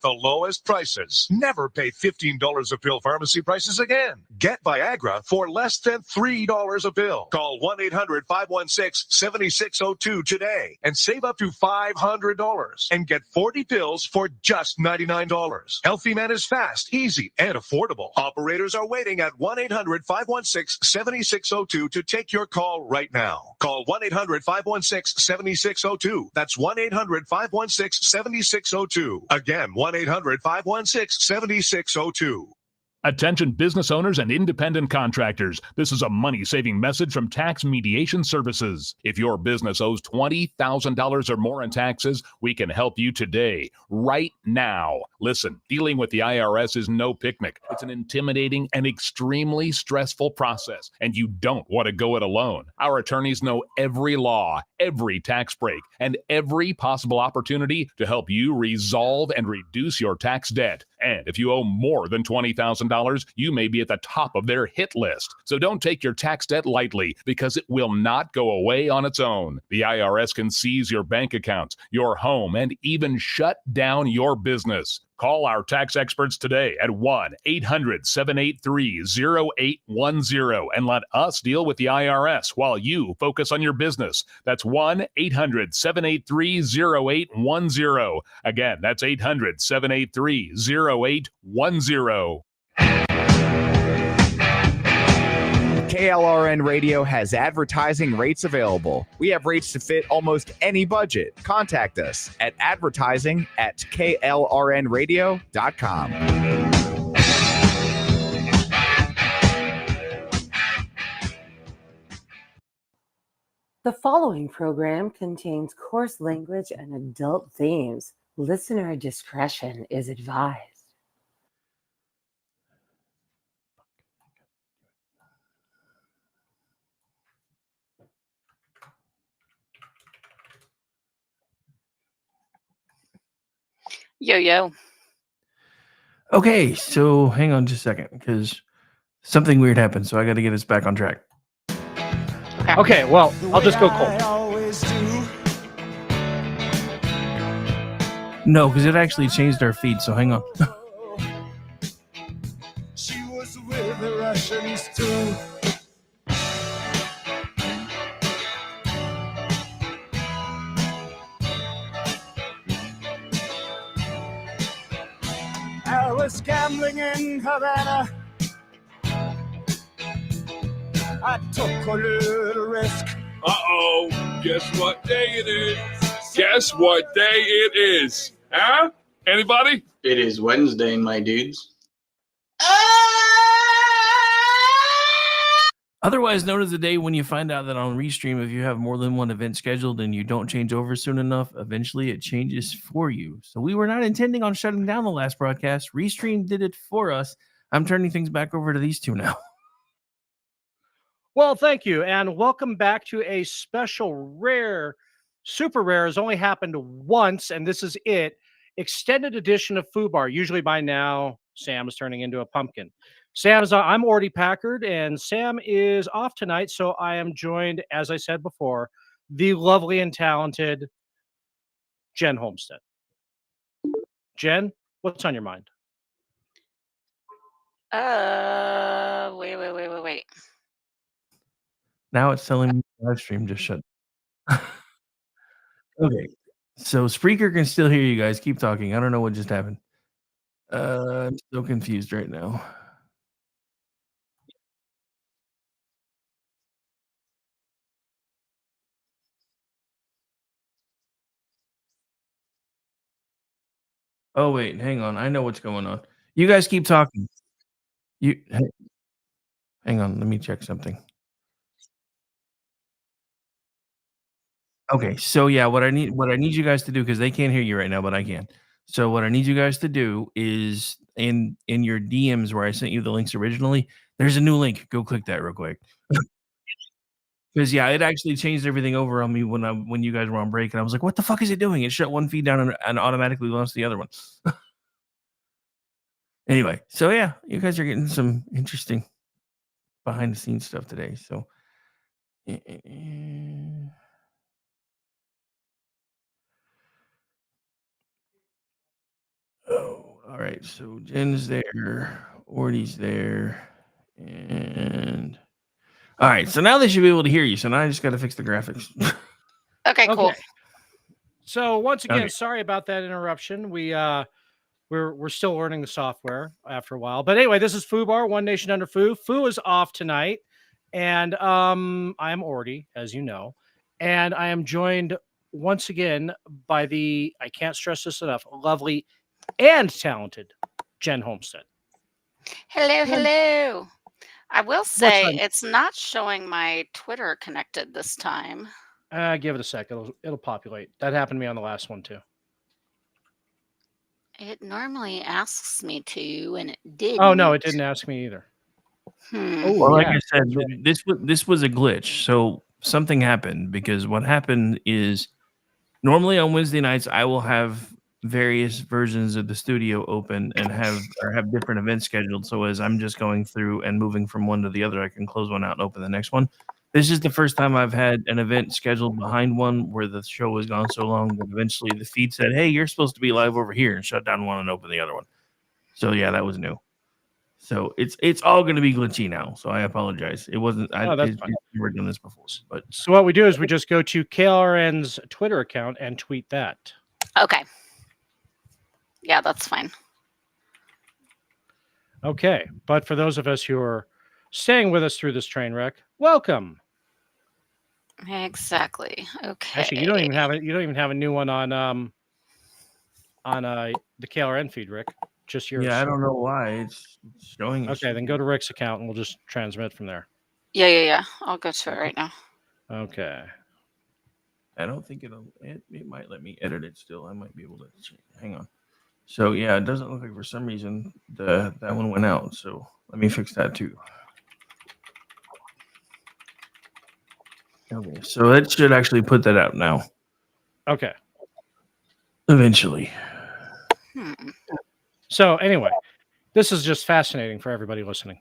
The lowest prices. Never pay $15 a pill pharmacy prices again. Get Viagra for less than $3 a pill. Call 1-800-516-7602 today and save up to $500 and get 40 pills for just $99. Healthy Man is fast, easy, and affordable. Operators are waiting at 1-800-516-7602 to take your call right now. Call 1-800-516-7602. That's 1-800-516-7602. Again, 1-800-516-7602. Attention business owners and independent contractors. This is a money-saving message from Tax Mediation Services. If your business owes $20,000 or more in taxes, we can help you today, right now. Listen, dealing with the IRS is no picnic. It's an intimidating and extremely stressful process, and you don't want to go it alone. Our attorneys know every law, every tax break, and every possible opportunity to help you resolve and reduce your tax debt. And if you owe more than $20,000, you may be at the top of their hit list. So don't take your tax debt lightly, because it will not go away on its own. The IRS can seize your bank accounts, your home, and even shut down your business. Call our tax experts today at 1-800-783-0810 and let us deal with the IRS while you focus on your business. That's 1-800-783-0810. Again, that's 800-783-0810. KLRN Radio has advertising rates available. We have rates to fit almost any budget. Contact us at advertising@klrnradio.com. The following program contains coarse language and adult themes. Listener discretion is advised. Yo. Okay, so hang on just a second, because something weird happened, so I got to get us back on track. Okay, well, I'll just go cold. No, because it actually changed our feed, so hang on. She was with the Russians too. I was gambling in Havana. I took a little risk. Uh-oh, guess what day it is? Guess what day it is? Huh? Anybody? It is Wednesday, my dudes. Otherwise known as the day when you find out that on Restream, if you have more than one event scheduled and you don't change over soon enough, eventually it changes for you. So we were not intending on shutting down the last broadcast. Restream did it for us. I'm turning things back over to these two now. Well, thank you, and welcome back to a special rare, super rare, has only happened once, and this is it, extended edition of FUBAR. Usually by now, Sam is turning into a pumpkin. I'm Ordy Packard, and Sam is off tonight, so I am joined, as I said before, the lovely and talented Jen Homestead. Jen, what's on your mind? Wait. Now it's telling me the live stream just shut. Okay, so Spreaker can still hear you guys. Keep talking. I don't know what just happened. I'm so confused right now. Oh, wait, hang on. I know what's going on. You guys keep talking. Hang on. Let me check something. Okay, so yeah, what I need you guys to do, because they can't hear you right now, but I can. So what I need you guys to do is in your DMs where I sent you the links originally, there's a new link. Go click that real quick. Because yeah, it actually changed everything over on me when you guys were on break, and I was like, "What the fuck is it doing?" It shut one feed down and automatically launched the other one. Anyway, so yeah, you guys are getting some interesting behind the scenes stuff today. So. Oh. All right, so Jen's there, Ordy's there, and all right. So now they should be able to hear you. So now I just got to fix the graphics. Okay, cool. Okay. So once again, Okay. sorry about that interruption. We're still learning the software after a while. But anyway, this is Foo Bar, One Nation Under Foo. Foo is off tonight. And I am Ordy, as you know. And I am joined once again by the, I can't stress this enough, lovely and talented Jen Homestead. Hello, hello. I will say on- it's not showing my Twitter connected this time. Give it a sec. It'll populate. That happened to me on the last one too. It normally asks me to, and it didn't. Oh no, it didn't ask me either. Well, like I said, this was a glitch. So something happened because what happened is normally on Wednesday nights I will have various versions of the studio open and have different events scheduled. So as I'm just going through and moving from one to the other, I can close one out and open the next one. This is the first time I've had an event scheduled behind one where the show has gone so long that eventually the feed said, "Hey, you're supposed to be live over here," and shut down one and open the other one. So yeah, that was new. So it's all going to be glitchy now. So I apologize. It wasn't. That's fine. I've never done this before. But So what we do is we just go to KLRN's Twitter account and tweet that. Okay. Yeah, that's fine. Okay, but for those of us who are staying with us through this train wreck, welcome. Exactly. Okay. Actually, you don't even have a new one on the KLRN feed, Rick. Just yours. yeah, I don't know why it's showing. Okay, then go to Rick's account and we'll just transmit from there. Yeah. I'll go to it right now. Okay. I don't think it might let me edit it still. I might be able to hang on. So yeah, it doesn't look like for some reason that one went out. So let me fix that too. Okay, so it should actually put that out now. Okay. Eventually. So anyway, this is just fascinating for everybody listening.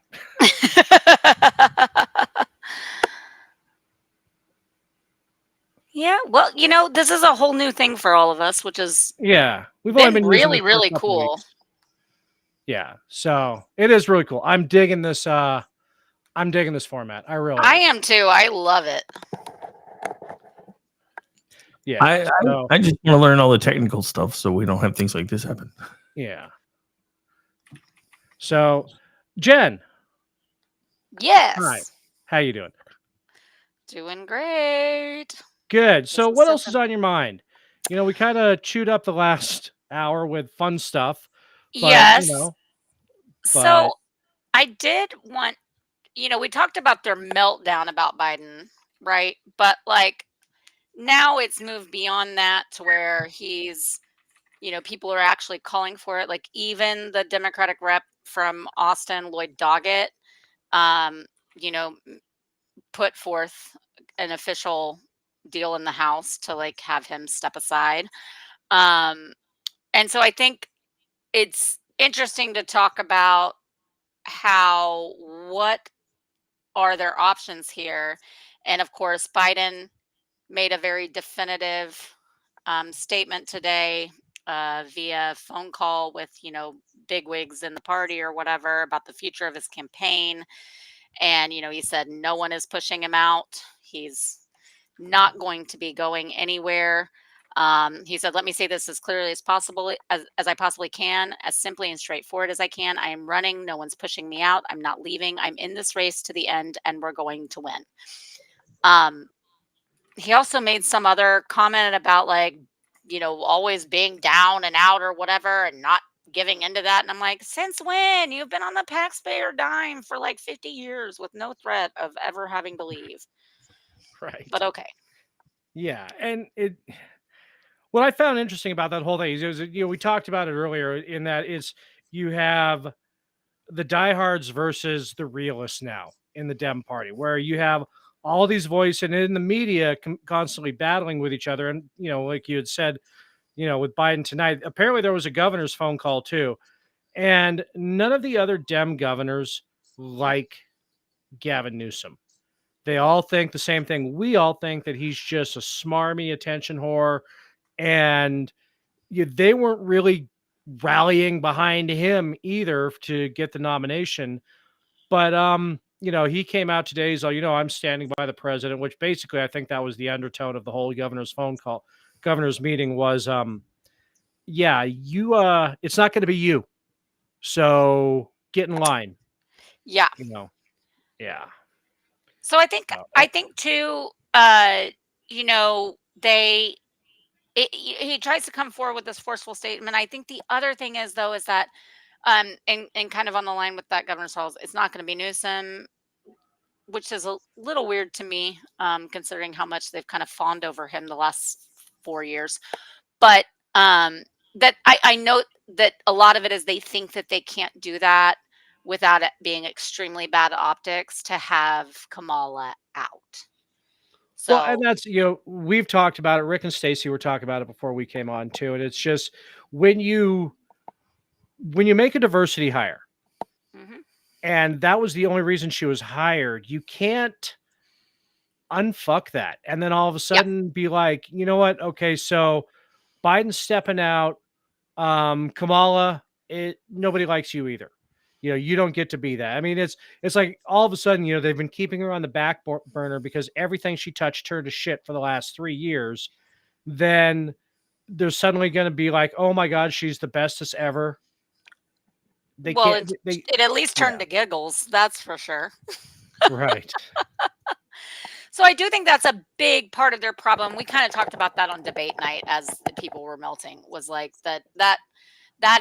Yeah, well, this is a whole new thing for all of us, which is we've been only been using really, it for a really couple cool. weeks. Yeah, so it is really cool. I'm digging this. I'm digging this format. I am too. I love it. Yeah, I just want to learn all the technical stuff so we don't have things like this happen. Yeah. So, Jen. Yes. Hi. How you doing? Doing great. Good. So what else is on your mind? We kind of chewed up the last hour with fun stuff. But, Yes. So I did want, we talked about their meltdown about Biden, right? But now it's moved beyond that to where he's, people are actually calling for it. Like even the Democratic rep from Austin, Lloyd Doggett, put forth an official deal in the House to have him step aside. And so I think it's interesting to talk about what are their options here. And of course, Biden made a very definitive statement today via phone call with, bigwigs in the party or whatever about the future of his campaign. And, he said no one is pushing him out. He's not going to be going anywhere. He said, let me say this as clearly as possible, as I possibly can, as simply and straightforward as I can. I am running. No one's pushing me out. I'm not leaving. I'm in this race to the end, and we're going to win. He also made some other comment about always being down and out or whatever and not giving into that. And I'm like, since when? You've been on the taxpayer dime for 50 years with no threat of ever having to leave. Right. But okay. Yeah. And what I found interesting about that whole thing is, we talked about it earlier in that you have the diehards versus the realists now in the Dem party, where you have all these voices and in the media constantly battling with each other. And, like you had said, with Biden tonight, apparently there was a governor's phone call too. And none of the other Dem governors like Gavin Newsom. They all think the same thing. We all think that he's just a smarmy attention whore. And they weren't really rallying behind him either to get the nomination. But he came out today. He's like, I'm standing by the president, which basically I think that was the undertone of the whole governor's meeting was, it's not going to be you. So get in line. Yeah. Yeah. So I think too, he tries to come forward with this forceful statement. I think the other thing is though, is that, and kind of on the line with that, Governor Halls, it's not going to be Newsom, which is a little weird to me, considering how much they've kind of fawned over him the last 4 years. But that I know that a lot of it is they think that they can't do that without it being extremely bad optics to have Kamala out. So, well, and that's, we've talked about it. Rick and Stacey were talking about it before we came on too. And it's just when you make a diversity hire, and that was the only reason she was hired, you can't unfuck that. And then all of a sudden be like, you know what? Okay, so Biden's stepping out. Kamala, nobody likes you either. You don't get to be that. I mean, it's like all of a sudden, they've been keeping her on the back burner because everything she touched turned to shit for the last 3 years. Then they're suddenly going to be like, oh my God, she's the bestest ever. It at least turned to giggles. That's for sure. Right. So I do think that's a big part of their problem. We kind of talked about that on debate night as the people were melting, was like that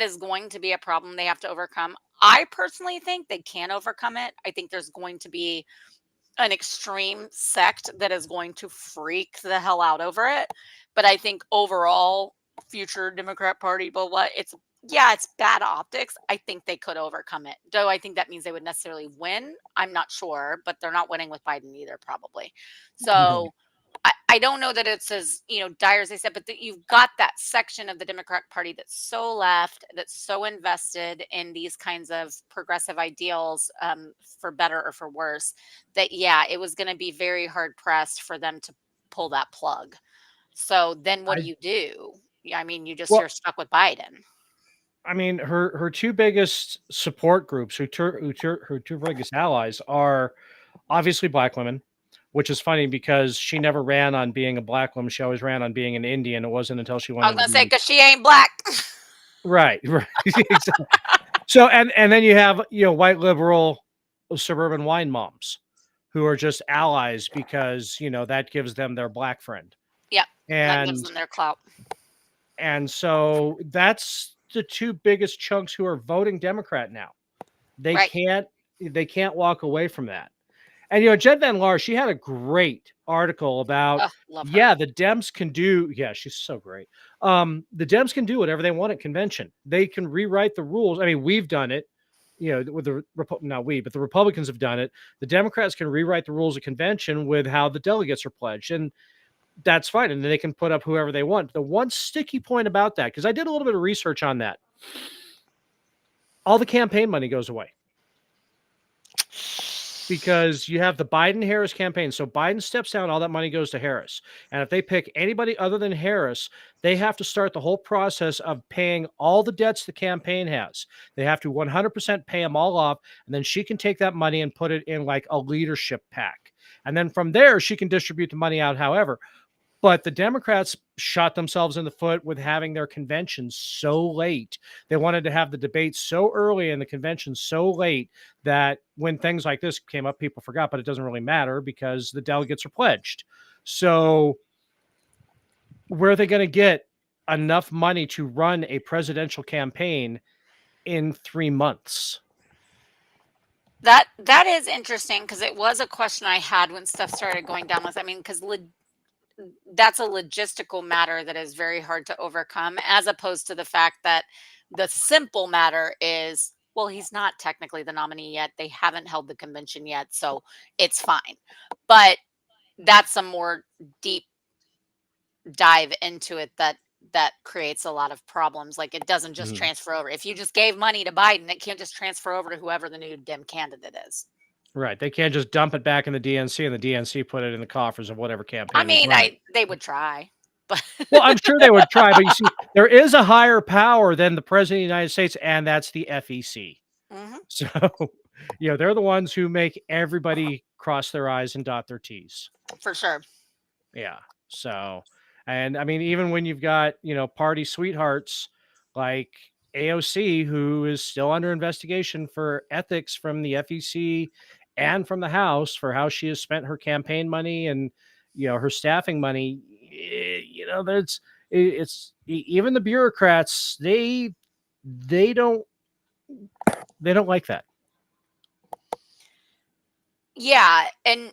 is going to be a problem they have to overcome. I personally think they can overcome it. I think there's going to be an extreme sect that is going to freak the hell out over it. But I think overall, future Democrat Party, it's bad optics. I think they could overcome it. Do I think that means they would necessarily win? I'm not sure, but they're not winning with Biden either, probably. So I don't know that it's as, dire as they said, but you've got that section of the Democrat Party that's so left, that's so invested in these kinds of progressive ideals, for better or for worse, that, it was going to be very hard pressed for them to pull that plug. So then what do you do? I mean, you're stuck with Biden. I mean, her two biggest support groups, her two biggest allies are obviously Black women, which is funny because she never ran on being a Black woman. She always ran on being an Indian. It wasn't until she went. I was going to say, because she ain't Black. Right. Exactly. So, and then you have, white liberal suburban wine moms who are just allies because, that gives them their Black friend. Yeah. And that gives them their clout. And so that's the two biggest chunks who are voting Democrat now. They can't walk away from that. And Jen Van Laar, she had a great article about the Dems can do. Yeah, she's so great. The Dems can do whatever they want at convention. They can rewrite the rules. I mean, we've done it. With the Republicans have done it. The Democrats can rewrite the rules of convention with how the delegates are pledged, and that's fine. And then they can put up whoever they want. The one sticky point about that, because I did a little bit of research on that, all the campaign money goes away. Because you have the Biden-Harris campaign. So Biden steps down, all that money goes to Harris. And if they pick anybody other than Harris, they have to start the whole process of paying all the debts the campaign has. They have to 100% pay them all off. And then she can take that money and put it in like a leadership PAC. And then from there, she can distribute the money out however. But the Democrats shot themselves in the foot with having their convention so late. They wanted to have the debate so early and the convention so late that when things like this came up, people forgot, but it doesn't really matter because the delegates are pledged. So where are they going to get enough money to run a presidential campaign in 3 months? That is interesting because it was a question I had when stuff started going down with, because that's a logistical matter that is very hard to overcome, as opposed to the fact that the simple matter is, well, he's not technically the nominee yet. They haven't held the convention yet, so it's fine. But that's a more deep dive into it that creates a lot of problems. Like, it doesn't just transfer over. If you just gave money to Biden, it can't just transfer over to whoever the new Dem candidate is. Right. They can't just dump it back in the DNC and the DNC put it in the coffers of whatever campaign. They would try. But Well, I'm sure they would try, but you see, there is a higher power than the president of the United States, and that's the FEC. Mhm. So, they're the ones who make everybody cross their I's and dot their T's. For sure. Yeah. So, and I mean, even when you've got, party sweethearts like AOC, who is still under investigation for ethics from the FEC and from the House for how she has spent her campaign money and, her staffing money, even the bureaucrats, they don't like that. Yeah, and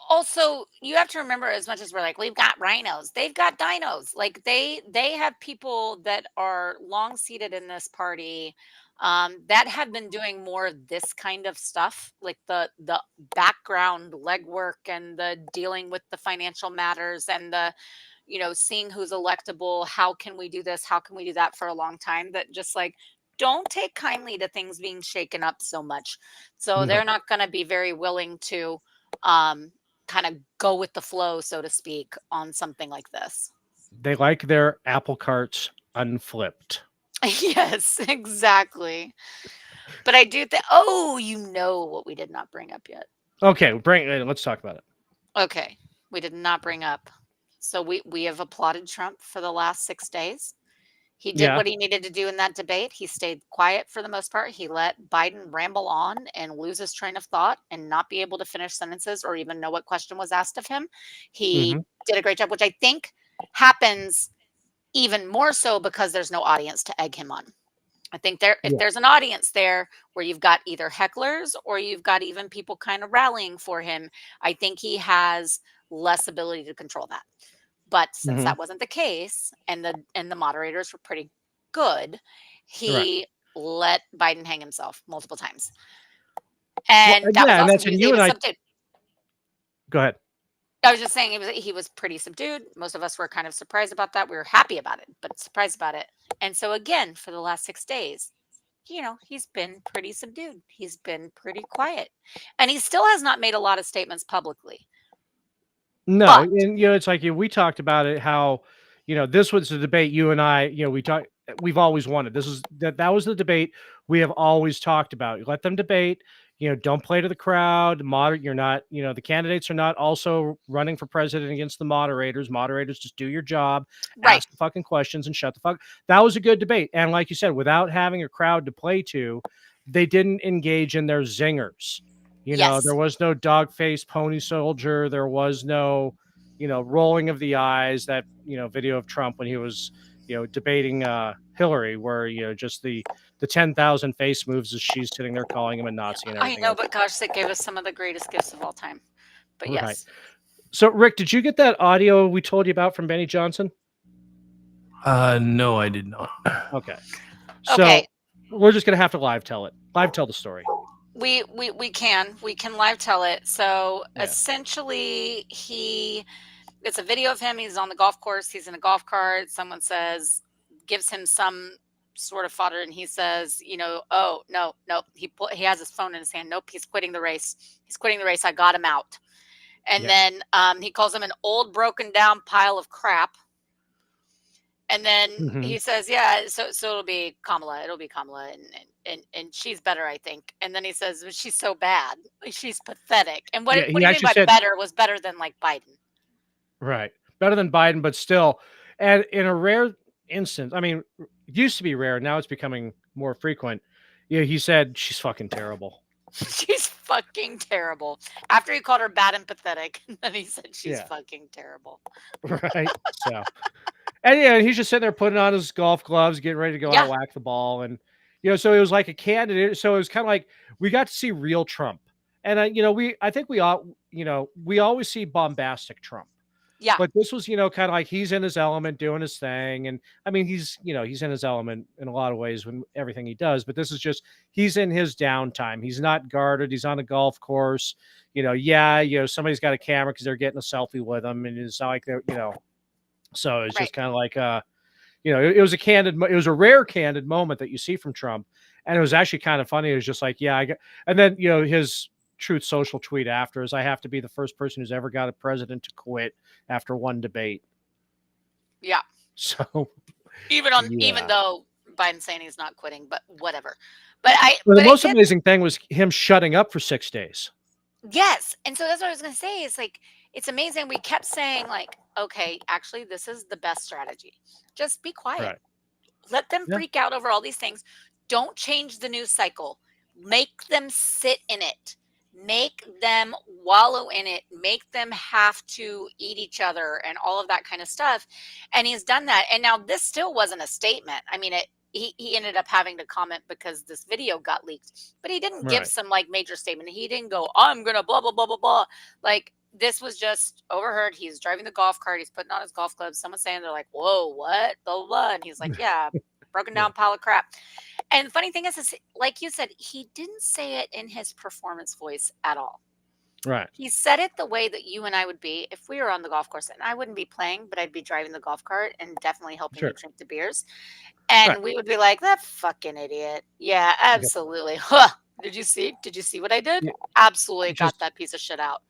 also you have to remember, as much as we're like, we've got rhinos, they've got dinos. Like they have people that are long seated in this party, that have been doing more of this kind of stuff, like the background legwork and the dealing with the financial matters and the seeing who's electable, how can we do this, how can we do that, for a long time, that just like don't take kindly to things being shaken up so much. So No. they're not going to be very willing to um kind of go with the flow, so to speak, on something like this. They like their apple carts unflipped. Yes, exactly. But I do think, oh, what we did not bring up yet. Okay, let's talk about it. Okay, we did not bring up. So we have applauded Trump for the last 6 days. He did Yeah. what he needed to do in that debate. He stayed quiet for the most part. He let Biden ramble on and lose his train of thought and not be able to finish sentences or even know what question was asked of him. He Mhm. did a great job, which I think happens even more so because there's no audience to egg him on. I think if Yeah. there's an audience there where you've got either hecklers or you've got even people kind of rallying for him, I think he has less ability to control that. But since Mhm. that wasn't the case, and the moderators were pretty good, Right. he let Biden hang himself multiple times. Well, And that was yeah, and awesome. that's and you and I. Subdued. Go ahead. I was just saying he was pretty subdued. Most of us were kind of surprised about that. We were happy about it, but surprised about it. And so again, for the last 6 days, he's been pretty subdued. He's been pretty quiet. And he still has not made a lot of statements publicly. No, But and it's like we talked about it, how this was the debate you and I, we've always wanted. That was the debate we have always talked about. Let them debate, don't play to the crowd. You're not, the candidates are not also running for president against the moderators. Moderators, just do your job, right. ask the fucking questions and shut the fuck. That was a good debate. And like you said, without having a crowd to play to, they didn't engage in their zingers. Yes. There was no dog-faced pony soldier. There was no, rolling of the eyes. That, video of Trump when he was, debating Hillary, where, just the 10,000 face moves as she's sitting there calling him a Nazi and I everything know, else. but gosh, that gave us some of the greatest gifts of all time. But Right. yes. So, Rick, did you get that audio we told you about from Benny Johnson? No, I did not. Okay. So Okay. we're just gonna have to live tell the story. We can live tell it. So Yeah. essentially it's a video of him. He's on the golf course. He's in a golf cart. Someone gives him some sort of fodder, and he says, oh no, he has his phone in his hand. Nope, he's quitting the race. I got him out. And then he calls him an old, broken down pile of crap. And then he says, yeah, so it'll be Kamala. And she's better, I think. And then he says, she's so bad. She's pathetic. And what do you mean by better was better than like Biden? Right. Better than Biden, but still. And in a rare instance, I mean, it used to be rare. Now it's becoming more frequent. Yeah, he said, she's fucking terrible. She's fucking terrible. After he called her bad and pathetic, and then he said she's fucking terrible. Right. So, and he's just sitting there putting on his golf gloves, getting ready to go out whack the ball, and so it was like a candidate. So it was kind of like we got to see real Trump, and I think we all, we always see bombastic Trump. Yeah. But this was, kind of like he's in his element doing his thing. And I mean, he's in his element in a lot of ways when everything he does, but this is just, he's in his downtime. He's not guarded. He's on a golf course, somebody's got a camera because they're getting a selfie with him. And it's not like they're, so it's just kind of like, it was a rare candid moment that you see from Trump. And it was actually kind of funny. It was just like, and then, his Truth Social tweet after is, I have to be the first person who's ever got a president to quit after one debate. Yeah. So Even yeah. though Biden's saying he's not quitting, but whatever. But The I most get, amazing thing was him shutting up for 6 days. yes. And so that's what I was going to say. It's like, it's amazing. We kept saying like, okay, actually, this is the best strategy. Just be quiet. Right. Let them Yeah. freak out over all these things. Don't change the news cycle. Make them sit in it. Make them wallow in it. Make them have to eat each other and all of that kind of stuff. And he's done that. And now this still wasn't a statement. I mean, he ended up having to comment because this video got leaked, but he didn't give Right. some like major statement. He didn't go, I'm gonna blah blah blah blah blah. Like, this was just overheard. He's driving the golf cart. He's putting on his golf clubs. Someone's saying, they're like, whoa, what? Blah, blah, blah. And he's like, yeah, broken down pile of crap. And the funny thing is, like you said, he didn't say it in his performance voice at all. Right. He said it the way that you and I would be if we were on the golf course. And I wouldn't be playing, but I'd be driving the golf cart and definitely helping you Sure. drink the beers. And Right. we would be like, that fucking idiot. Yeah, absolutely. Huh. Did you see what I did? Yeah. Absolutely got Just that piece of shit out.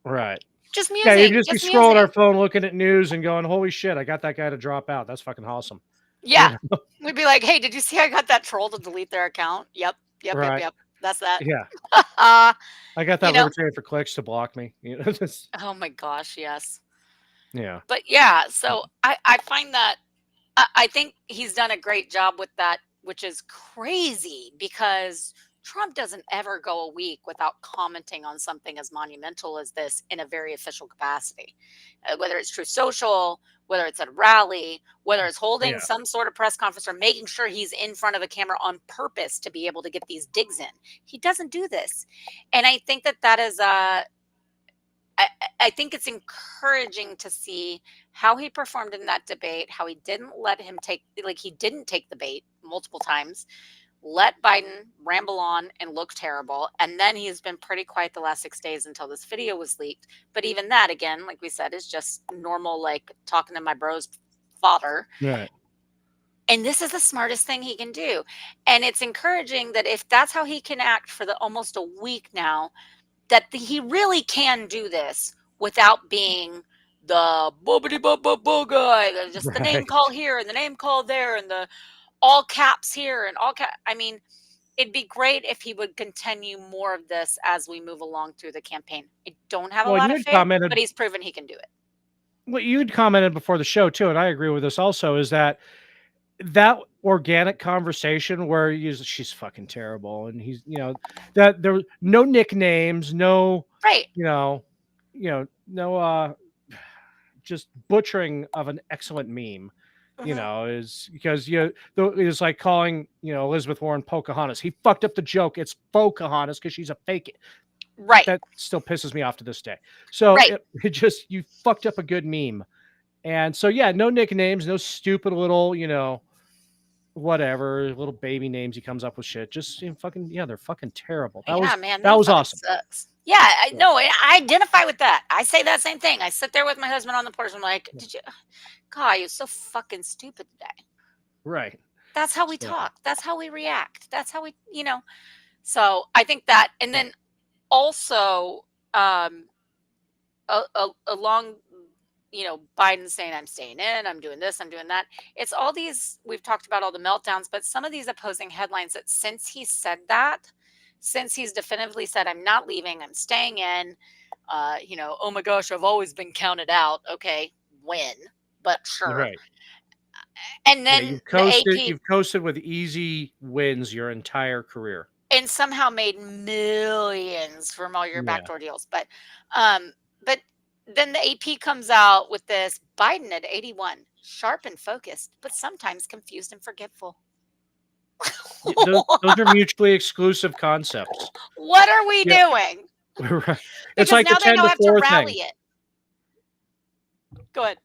right. Just Yeah, you'd musing. just be Just scrolling our musing. phone, looking at news, and going, "Holy shit! I got that guy to drop out. That's fucking awesome." Yeah. You know? We'd be like, hey, did you see I got that troll to delete their account? Yep. Right. That's that. Yeah. Uh, I got you that know, Libertarian for Clicks to block me. You know, just oh my gosh, yes. yeah. But yeah, so I find that I think he's done a great job with that, which is crazy because Trump doesn't ever go a week without commenting on something as monumental as this in a very official capacity. Whether it's Truth Social, whether it's at a rally, whether it's holding Yeah. some sort of press conference or making sure he's in front of a camera on purpose to be able to get these digs in. He doesn't do this. And I think that is I think it's encouraging to see how he performed in that debate, how he didn't let him he didn't take the bait multiple times, let Biden ramble on and look terrible. And then he's been pretty quiet the last 6 days until this video was leaked. But even that, again, like we said, is just normal, like talking to my bro's father. Right. And this is the smartest thing he can do. And it's encouraging that if that's how he can act for almost a week now, that he really can do this without being the boobity boo boo boo guy, just the name Right. call here and the name call there and the all caps here and all cap. I mean, it'd be great if he would continue more of this as we move along through the campaign. I don't have a Well, lot you of had faith, commented. but he's proven he can do it. What you'd commented before the show too, and I agree with this also, is that organic conversation where she's fucking terrible, and he's, you know, that there was no nicknames, no, Right. no, just butchering of an excellent meme. You know, is because it's like calling, Elizabeth Warren Pocahontas. He fucked up the joke. It's Pocahontas because she's a fake. Right. That still pisses me off to this day. So it just, you fucked up a good meme. And so, yeah, no nicknames, no stupid little, whatever, little baby names he comes up with shit. Just they're fucking terrible. That was awesome. Sucks. Yeah, I know. I identify with that. I say that same thing. I sit there with my husband on the porch. I'm like, God, you're so fucking stupid today. Right. That's how we talk. That's how we react. That's how we, So I think that, and then also along, Biden saying, I'm staying in, I'm doing this, I'm doing that. It's all these, we've talked about all the meltdowns, but some of these opposing headlines that since he said that, since he's definitively said, I'm not leaving, I'm staying in, oh my gosh, I've always been counted out. Okay, when? But sure. Right. And then you've coasted with easy wins your entire career. And somehow made millions from all your backdoor deals. But then the AP comes out with this Biden at 81, sharp and focused, but sometimes confused and forgetful. Those are mutually exclusive concepts. What are we doing? Right. It's like now the 10 they don't to have 4 to rally thing. it. Go ahead.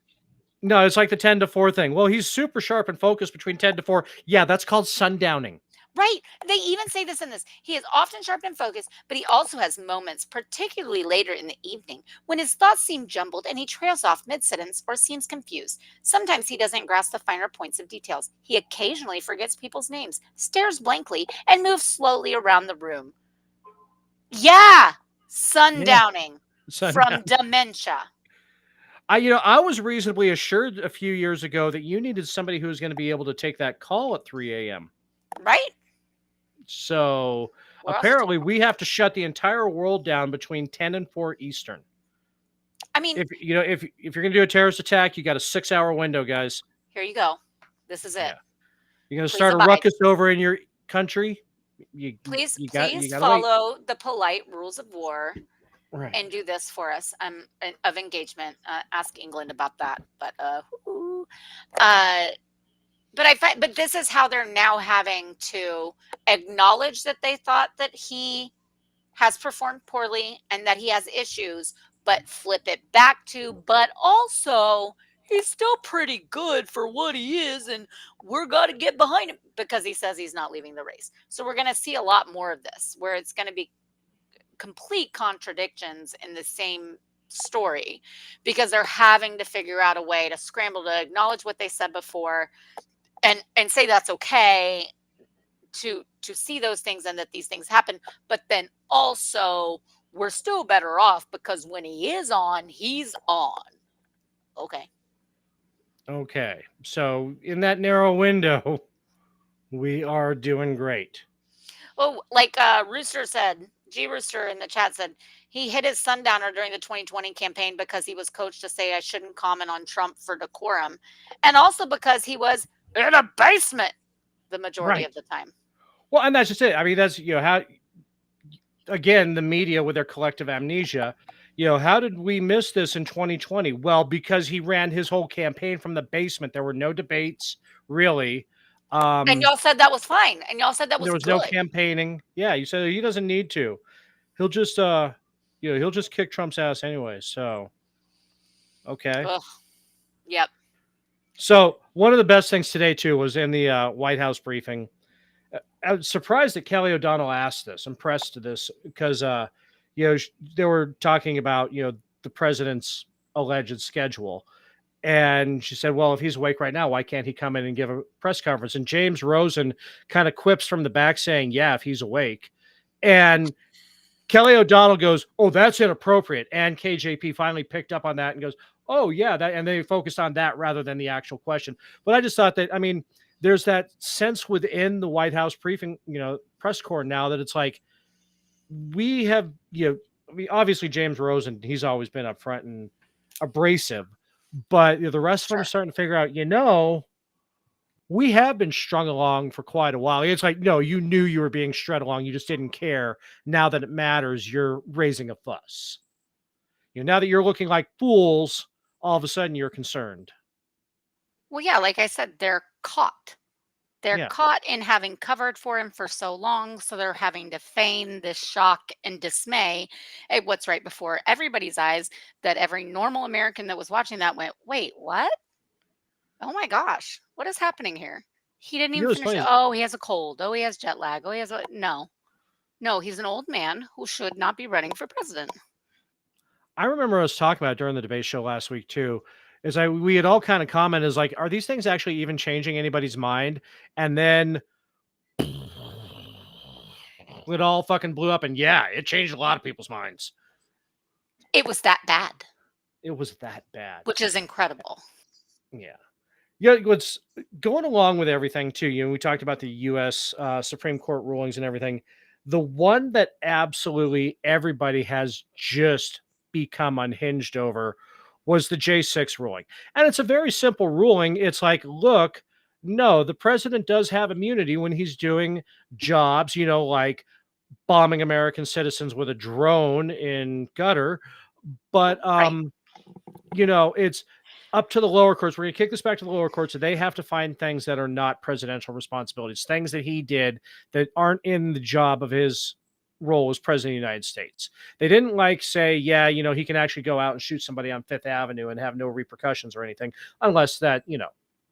No, it's like the 10 to 4 thing. Well, he's super sharp and focused between 10 to 4. Yeah, that's called sundowning. Right. They even say this in this. He is often sharp and focused, but he also has moments, particularly later in the evening, when his thoughts seem jumbled and he trails off mid-sentence or seems confused. Sometimes he doesn't grasp the finer points of details. He occasionally forgets people's names, stares blankly, and moves slowly around the room. Yeah. Sundowning. From dementia. I was reasonably assured a few years ago that you needed somebody who was going to be able to take that call at 3 a.m. Right? So We're also apparently we have to shut the entire world down between 10 and 4 Eastern. I mean, If you're going to do a terrorist attack, you got a 6-hour window, guys. here you go. This is it. Yeah. You're going to Please start a abide. ruckus over in your country. Please gotta wait. follow the polite rules of war Right. and do this for us. Of engagement. Ask England about that. But but this is how they're now having to acknowledge that they thought that he has performed poorly and that he has issues, but flip it back to, but also he's still pretty good for what he is, and we're got to get behind him because he says he's not leaving the race. So we're going to see a lot more of this, where it's going to be complete contradictions in the same story, because they're having to figure out a way to scramble to acknowledge what they said before and say that's okay to see those things and that these things happen, but then also we're still better off because when he is on, he's on. Okay. So in that narrow window, we are doing great. Well, like Rooster said, G Rooster in the chat said he hit his sundowner during the 2020 campaign because he was coached to say I shouldn't comment on Trump for decorum, and also because he was in a basement the majority of the time. Well, and that's just it. I mean, that's, how, again, the media with their collective amnesia, how did we miss this in 2020? Well, because he ran his whole campaign from the basement. There were no debates, really. And y'all said that was fine. And y'all said that was there was good. no campaigning. Yeah, you said he doesn't need to. He'll just, he'll just kick Trump's ass anyway. So, okay. Ugh. Yep. So one of the best things today, too, was in the White House briefing. I was surprised that Kelly O'Donnell asked this, impressed to this, because, they were talking about, the president's alleged schedule. And she said, well, if he's awake right now, why can't he come in and give a press conference? And James Rosen kind of quips from the back saying, yeah, if he's awake. And Kelly O'Donnell goes, oh, that's inappropriate. And KJP finally picked up on that and goes, oh, yeah. And they focused on that rather than the actual question. But I just thought that, I mean, there's that sense within the White House briefing, press corps now that it's like, we have, obviously James Rosen, he's always been upfront and abrasive, but the rest of them are starting to figure out, we have been strung along for quite a while. It's like, no, you knew you were being strung along. You just didn't care. Now that it matters, you're raising a fuss. Now that you're looking like fools, all of a sudden you're concerned. Well, yeah, like I said, they're caught. They're caught in having covered for him for so long, so they're having to feign this shock and dismay at what's right before everybody's eyes, that every normal American that was watching that went, wait, what? Oh my gosh, what is happening here? He didn't even finish it. Oh, he has a cold. Oh, he has jet lag. Oh, he has no, he's an old man who should not be running for president. I remember us talking about it during the debate show last week too. We had all kind of commented is like, are these things actually even changing anybody's mind? And then it all fucking blew up, and yeah, it changed a lot of people's minds. It was that bad. It was that bad. Which is incredible. Yeah. Yeah, what's going along with everything too, we talked about the U.S. Supreme Court rulings and everything. The one that absolutely everybody has just become unhinged over was the J6 ruling. And it's a very simple ruling. It's like, look, no, the president does have immunity when he's doing jobs, like bombing American citizens with a drone in Qatar. But, it's up to the lower courts. We're going to kick this back to the lower courts. So they have to find things that are not presidential responsibilities, things that he did that aren't in the job of his role as president of the United States. They didn't say, he can actually go out and shoot somebody on Fifth Avenue and have no repercussions or anything, unless that,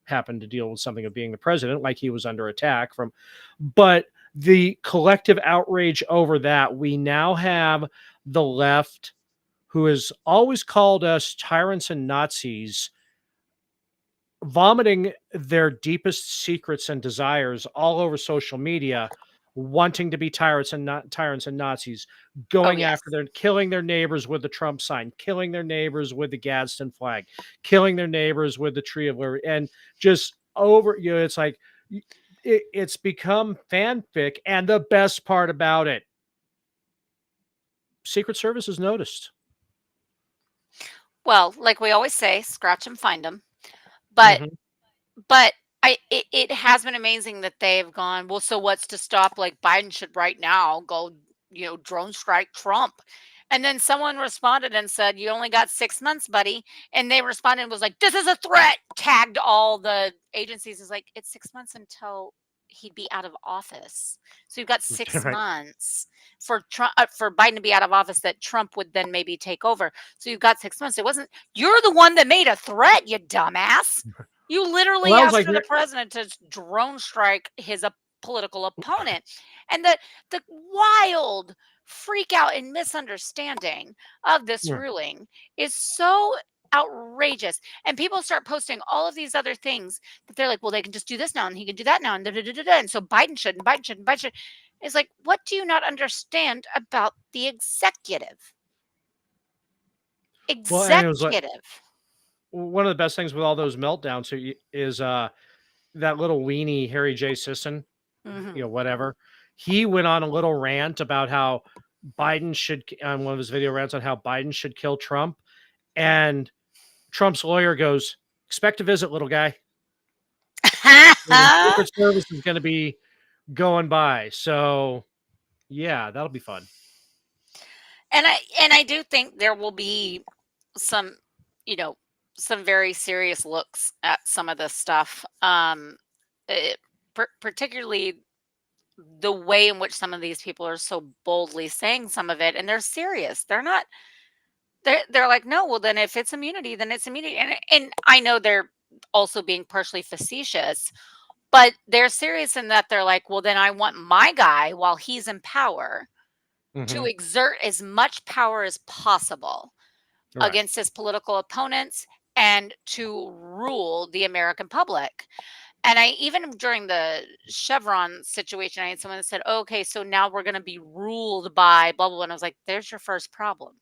happened to deal with something of being the president, like he was under attack from. But the collective outrage over that, we now have the left, who has always called us tyrants and Nazis, vomiting their deepest secrets and desires all over social media, wanting to be tyrants and Nazis, going yes. after killing their neighbors with the Trump sign, killing their neighbors with the Gadsden flag, killing their neighbors with the Tree of Liberty, and just it's like it's become fanfic. And the best part about it, Secret Service has noticed. Well, like we always say, scratch them, find them. But it has been amazing that they've gone, well, so what's to stop, like, Biden should right now go, drone strike Trump. And then someone responded and said, you only got 6 months, buddy. And they responded and was like, this is a threat, tagged all the agencies. Is like, it's 6 months until he'd be out of office. So you've got 6 Right. months for Trump, for Biden to be out of office, that Trump would then maybe take over. So you've got 6 months. It wasn't, you're the one that made a threat, you dumbass. You literally Well, that was asked like for the president to drone strike his political opponent. And the wild freak out and misunderstanding of this ruling is so outrageous. And people start posting all of these other things that they're like, well, they can just do this now and he can do that now. And and so Biden should, and Biden should, and Biden should. It's like, what do you not understand about the executive? Well, and it was like, Executive. one of the best things with all those meltdowns is that little weenie Harry J. Sisson, whatever. He went on a little rant about how Biden should, on one of his video rants on how Biden should kill Trump. And Trump's lawyer goes, expect a visit, little guy. The Secret Service is going to be going by. So, yeah, that'll be fun. And I do think there will be some, some very serious looks at some of this stuff. Particularly the way in which some of these people are so boldly saying some of it, and they're serious. They're not. They're like, no. Well, then if it's immunity, then it's immunity. And I know they're also being partially facetious, but they're serious in that they're like, well, then I want my guy, while he's in power, to exert as much power as possible against his political opponents and to rule the American public. And even during the Chevron situation, I had someone that said, oh, okay, so now we're going to be ruled by blah, blah, blah. And I was like, there's your first problem.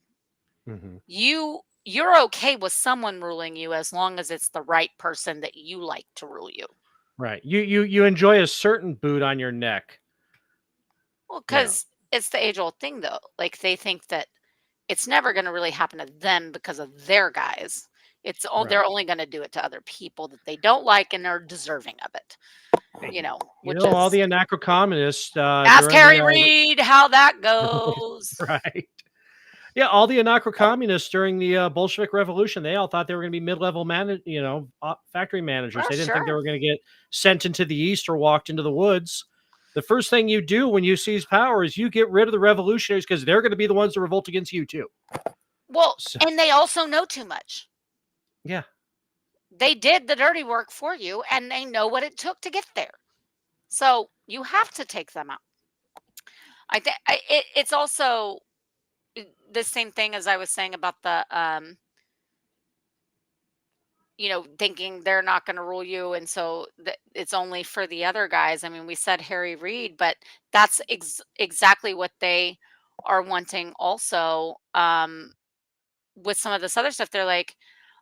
You're okay with someone ruling you as long as it's the right person that you like to rule you. Right. You enjoy a certain boot on your neck. Well, because it's the age-old thing, though. Like, they think that it's never going to really happen to them because of their guys. It's all they're only going to do it to other people that they don't like and are deserving of it. Which is all the anarcho-communists. Ask Harry Reid how that goes. Right. Yeah, all the anarcho-communists during the Bolshevik Revolution, they all thought they were going to be mid-level factory managers. They didn't think they were going to get sent into the East or walked into the woods. The first thing you do when you seize power is you get rid of the revolutionaries because they're going to be the ones to revolt against you too. Well, and they also know too much. Yeah. They did the dirty work for you, and they know what it took to get there. So you have to take them out. I think it's also the same thing as I was saying about the, thinking they're not going to rule you. And so it's only for the other guys. I mean, we said Harry Reid, but that's exactly what they are wanting also. With some of this other stuff, they're like,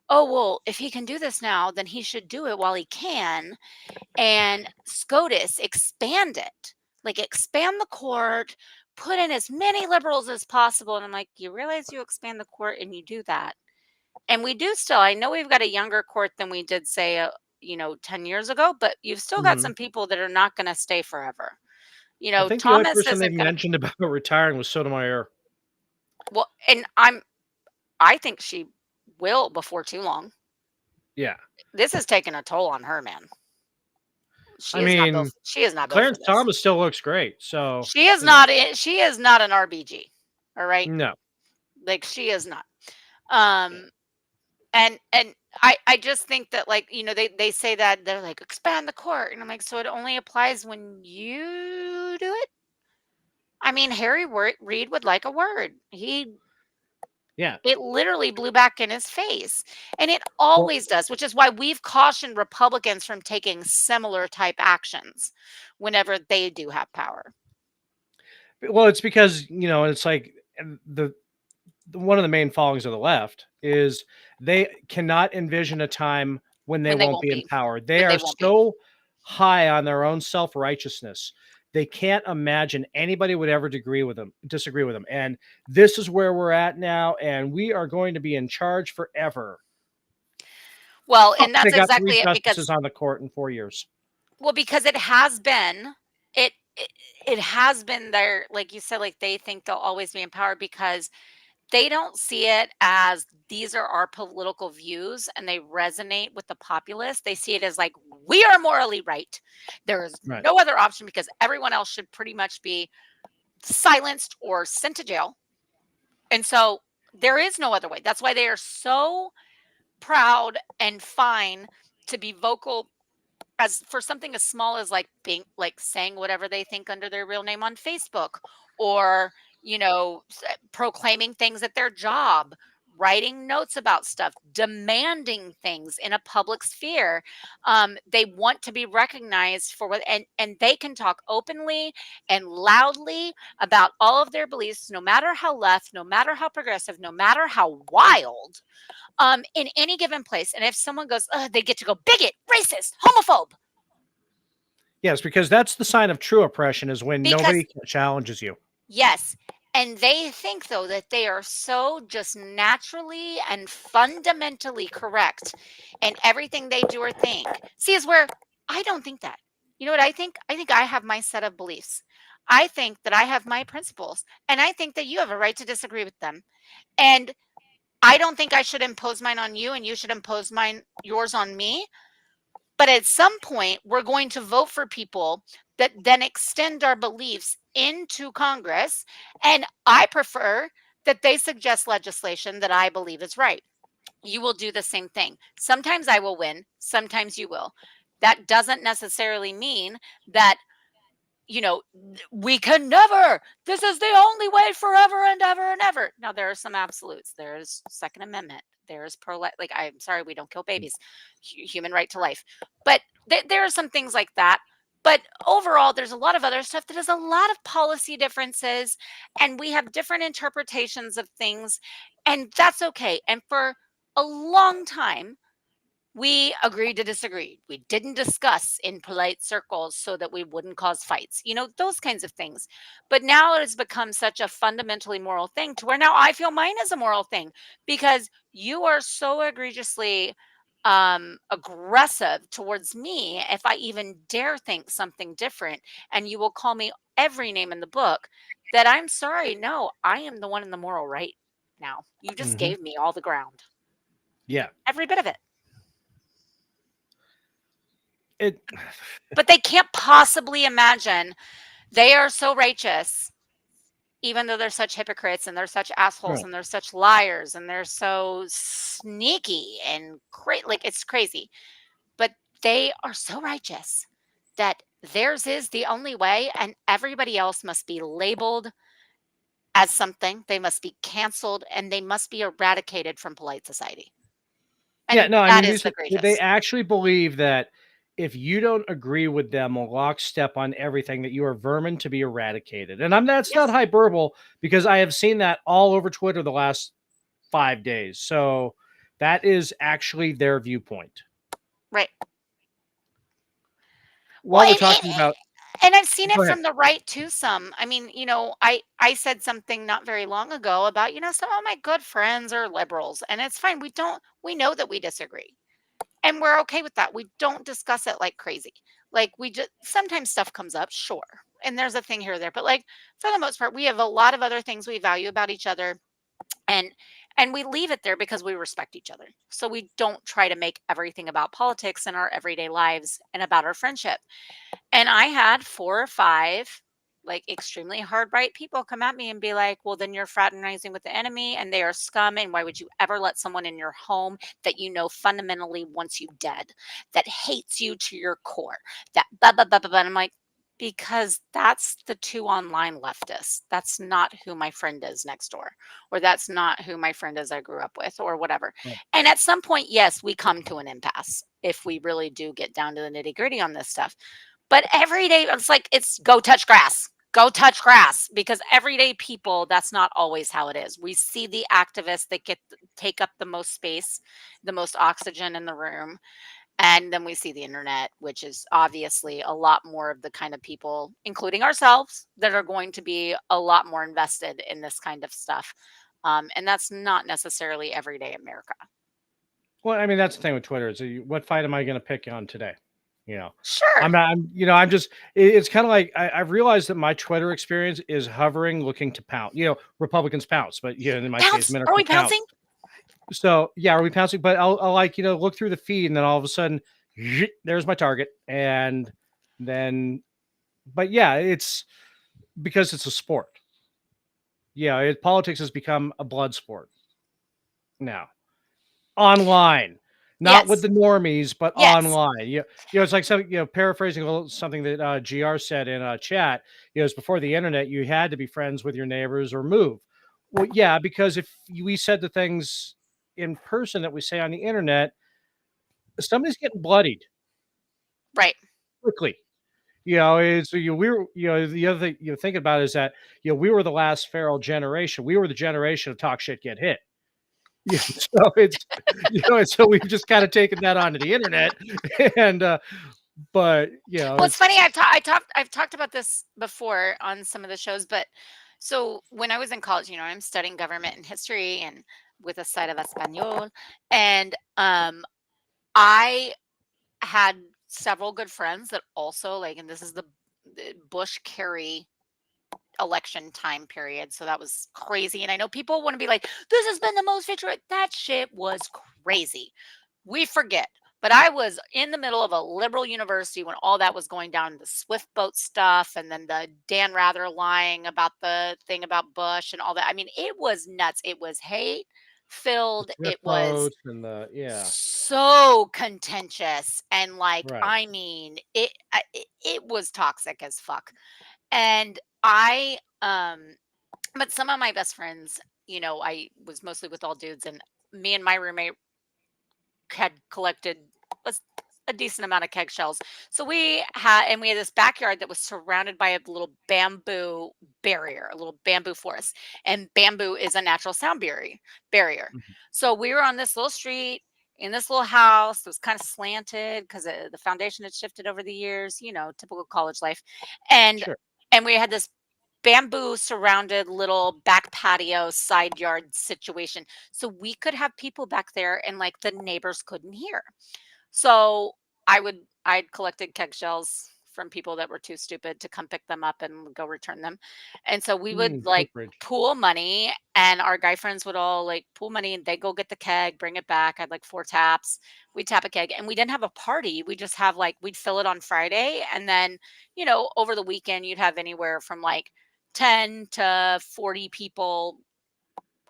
oh, well, if he can do this now, then he should do it while he can. And SCOTUS, expand it. Like, expand the court, put in as many liberals as possible. And I'm like, you realize you expand the court and you do that. And we do still, I know we've got a younger court than we did, say, 10 years ago, but you've still got some people that are not going to stay forever. I think Thomas the only person they mentioned about retiring was Sotomayor. Well, and I think she will before too long. Yeah. This has taken a toll on her, man. She is not. Clarence Thomas still looks great. So she is not. She is not an RBG. All right. No. Like, she is not. And I just think that, like, they say that they're like, expand the court, and I'm like, so it only applies when you do it. I mean, Harry Reid would like a word. It literally blew back in his face. And it always does, which is why we've cautioned Republicans from taking similar type actions whenever they do have power. Well, it's because, it's like one of the main followings of the left is they cannot envision a time when they won't be in power. They are so high on their own self-righteousness. They can't imagine anybody would ever disagree with them. And this is where we're at now. And we are going to be in charge forever. Well, and that's they got exactly 3 it, justices because on the court in 4 years. well, because it has been it has been there, like you said, like they think they'll always be in power because they don't see it as these are our political views and they resonate with the populace. They see it as like, we are morally right. There is no other option because everyone else should pretty much be silenced or sent to jail. And so there is no other way. That's why they are so proud and fine to be vocal as for something as small as like being like saying whatever they think under their real name on Facebook, or proclaiming things at their job, writing notes about stuff, demanding things in a public sphere. They want to be recognized for what, and they can talk openly and loudly about all of their beliefs, no matter how left, no matter how progressive, no matter how wild, in any given place. And if someone goes, they get to go bigot, racist, homophobe. Yes, because that's the sign of true oppression is when nobody challenges you. Yes. And they think, though, that they are so just naturally and fundamentally correct in everything they do or think. See, is where I don't think that. You know what I think? I think I have my set of beliefs. I think that I have my principles. And I think that you have a right to disagree with them. And I don't think I should impose mine on you and you should impose yours on me. But at some point, we're going to vote for people that then extend our beliefs into Congress. And I prefer that they suggest legislation that I believe is right. You will do the same thing. Sometimes I will win. Sometimes you will. That doesn't necessarily mean that, we can never, this is the only way forever and ever and ever. Now, there are some absolutes. There's Second Amendment. There's like, I'm sorry, we don't kill babies, human right to life. But there are some things like that. But overall, there's a lot of other stuff that has a lot of policy differences, and we have different interpretations of things, and that's okay. And for a long time, we agreed to disagree. We didn't discuss in polite circles so that we wouldn't cause fights, those kinds of things. But now it has become such a fundamentally moral thing to where now I feel mine is a moral thing because you are so egregiously aggressive towards me if I even dare think something different. And you will call me every name in the book that I'm sorry. No, I am the one in the moral right now. You just gave me all the ground. Yeah. Every bit of it. But they can't possibly imagine they are so righteous, even though they're such hypocrites and they're such assholes and they're such liars and they're so sneaky and like it's crazy. But they are so righteous that theirs is the only way, and everybody else must be labeled as something. They must be canceled and they must be eradicated from polite society. And they actually believe that if you don't agree with them lockstep on everything, that you are vermin to be eradicated. And that's not hyperbole because I have seen that all over Twitter the last 5 days. So that is actually their viewpoint. Right. While we're talking about... And I've seen it from the right too some. I mean, I said something not very long ago about, some of my good friends are liberals, and it's fine. We know that we disagree. And we're okay with that. We don't discuss it like crazy. Like sometimes stuff comes up, sure. And there's a thing here or there. But like for the most part, we have a lot of other things we value about each other. And we leave it there because we respect each other. So we don't try to make everything about politics in our everyday lives and about our friendship. And I had 4 or 5 like extremely hard right people come at me and be like, well, then you're fraternizing with the enemy and they are scum. And why would you ever let someone in your home that fundamentally wants you dead, that hates you to your core, that blah, blah, blah, blah, blah. And I'm like, because that's the 2 online leftists. That's not who my friend is next door, or that's not who my friend is I grew up with, or whatever. Right. And at some point, yes, we come to an impasse if we really do get down to the nitty gritty on this stuff. But every day, it's like, it's go touch grass. go touch grass, because everyday people, that's not always how it is. We see the activists that take up the most space, the most oxygen in the room, and then we see the internet, which is obviously a lot more of the kind of people, including ourselves, that are going to be a lot more invested in this kind of stuff. And that's not necessarily everyday America. Well, I mean, that's the thing with Twitter is what fight am I going to pick on today? You know, Sure. I'm just, it's kind of like, I've realized that my Twitter experience is hovering, looking to pounce, Republicans pounce, but in my case, Are we pouncing? So yeah, are we pouncing? But I'll like, look through the feed and then all of a sudden, there's my target. And then, but yeah, it's because it's a sport. Yeah. Politics has become a blood sport now. Online, not with the normies, but online. It's like paraphrasing something that GR said in chat. It's before the internet, you had to be friends with your neighbors or move. Well, yeah, because if we said the things in person that we say on the internet, somebody's getting bloodied, right? Quickly. It's we were the other thing you think about is that we were the last feral generation. We were the generation of talk shit, get hit. Yeah, so it's so we've just kind of taken that onto the internet, and but well, it's funny. I've talked about this before on some of the shows, but so when I was in college, I'm studying government and history, and with a side of Espanol, and I had several good friends that also and this is the Bush Kerry election time period. So that was crazy. And I know people want to be like, this has been the most victory. That shit was crazy. We forget. But I was in the middle of a liberal university when all that was going down, the Swift boat stuff, and then the Dan Rather lying about the thing about Bush and all that. I mean, it was nuts. It was hate filled. It was so contentious. And I mean, it was toxic as fuck. And but some of my best friends, I was mostly with all dudes, and me and my roommate had collected a decent amount of keg shells. So we had this backyard that was surrounded by a little bamboo barrier, a little bamboo forest, and bamboo is a natural sound barrier. Mm-hmm. So we were on this little street in this little house that was kind of slanted because the foundation had shifted over the years, typical college life. And we had this bamboo surrounded little back patio side yard situation. So we could have people back there and the neighbors couldn't hear. So I'd collected keg shells from people that were too stupid to come pick them up and go return them. And so we would pool money, and our guy friends would all pool money, and they'd go get the keg, bring it back. I'd 4 taps. We'd tap a keg, and we didn't have a party. We just have we'd fill it on Friday. And then, over the weekend, you'd have anywhere from 10 to 40 people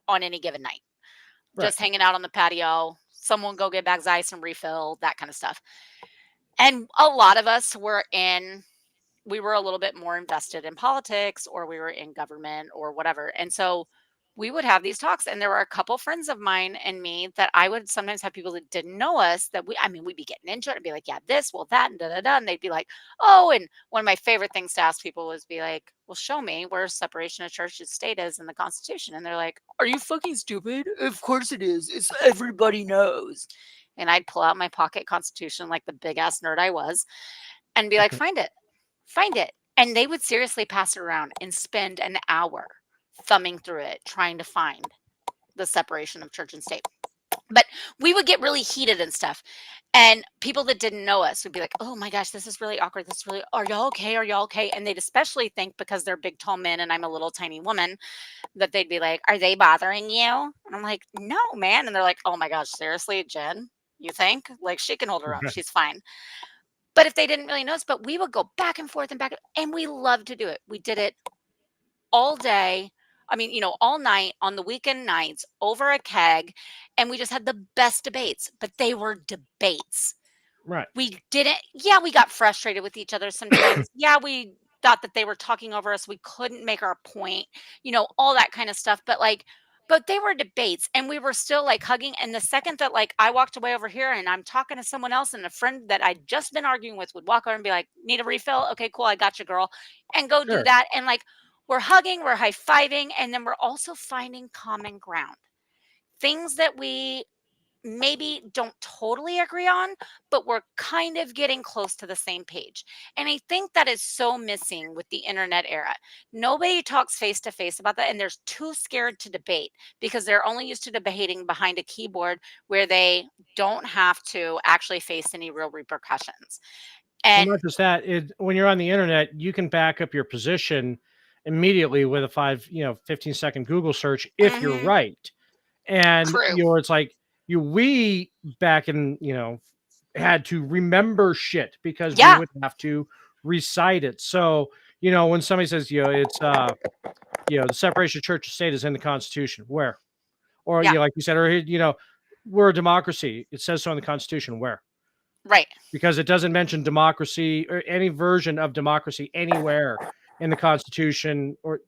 on any given night, just hanging out on the patio. Someone go get bags of ice and refill, that kind of stuff. And a lot of us we were a little bit more invested in politics, or we were in government or whatever. And so we would have these talks, and there were a couple friends of mine and me that I would sometimes have people that didn't know us that we'd be getting into it and be like, yeah, this, well, that, and da-da-da. And they'd be like, oh, and one of my favorite things to ask people was be like, well, show me where separation of church and state is in the Constitution. And they're like, are you fucking stupid? Of course it is. It's everybody knows. And I'd pull out my pocket Constitution like the big ass nerd I was and be like, find it. And they would seriously pass it around and spend an hour thumbing through it, trying to find the separation of church and state. But we would get really heated and stuff. And people that didn't know us would be like, oh my gosh, this is really awkward. Are y'all okay? Are y'all okay? And they'd especially think, because they're big, tall men and I'm a little tiny woman, that they'd be like, are they bothering you? And I'm like, no, man. And they're like, oh my gosh, seriously, Jen, you think? She can hold her own. She's fine. But if they didn't really notice, but we would go back and forth, and we loved to do it. We did it all day. All night on the weekend nights over a keg, and we just had the best debates, but they were debates. Right. We got frustrated with each other sometimes. We thought that they were talking over us. We couldn't make our point, all that kind of stuff. But But they were debates and we were still like hugging. And the second that like I walked away over here and I'm talking to someone else and a friend that I'd just been arguing with would walk over and be like, need a refill? Okay, cool. I got you, girl. And go do Sure. that. And like we're hugging, we're high fiving, and then we're also finding common ground. Things that we maybe don't totally agree on, but we're kind of getting close to the same page. And I think that is so missing with the internet era. Nobody talks face to face about that, and they're too scared to debate because they're only used to debating behind a keyboard where they don't have to actually face any real repercussions. Well, And not just that, when you're on the internet, you can back up your position immediately with a 15-second Google search if you're mhm, right. And true. it's like we back in, had to remember shit because we Yeah, would have to recite it. So, when somebody says, it's the separation of church and state is in the Constitution, where? Or yeah, like you said, or we're a democracy. It says so in the Constitution, where? right. Because it doesn't mention democracy or any version of democracy anywhere in the Constitution. Or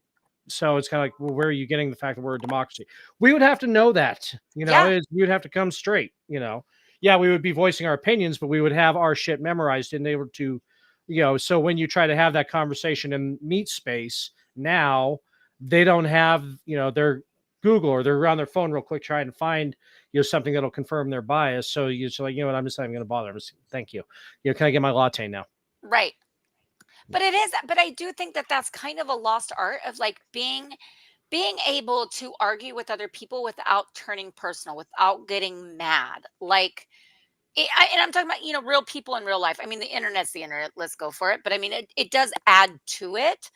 so it's kind of like, well, where are you getting the fact that we're a democracy? We would have to know that, Yeah, we would have to come straight, Yeah, we would be voicing our opinions, but we would have our shit memorized and able to, so when you try to have that conversation in meet space now, they don't have, their Google or they're on their phone real quick trying to find, something that'll confirm their bias. So you're just like, what, I'm just not even going to bother. Thank you. Can I get my latte now? right. But it is, but I do think that that's kind of a lost art of like being able to argue with other people without turning personal, without getting mad. Like, and I'm talking about, real people in real life. I mean, the internet's the internet. Let's go for it. But I mean, it does add to it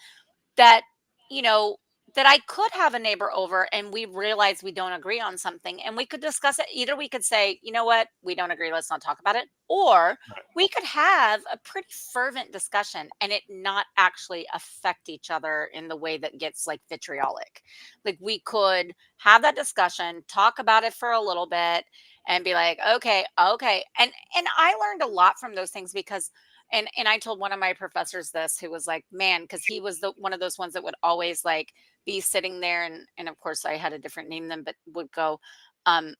that, you know, that I could have a neighbor over and we realize we don't agree on something and we could discuss it. Either we could say, you know what, we don't agree, let's not talk about it. Or we could have a pretty fervent discussion and it not actually affect each other in the way that gets like vitriolic. Like we could have that discussion, talk about it for a little bit and be like, okay, okay. And I learned a lot from those things because and I told one of my professors this who was like, man, because he was the one of those ones that would always like be sitting there and of course I had a different name then, but would go, um,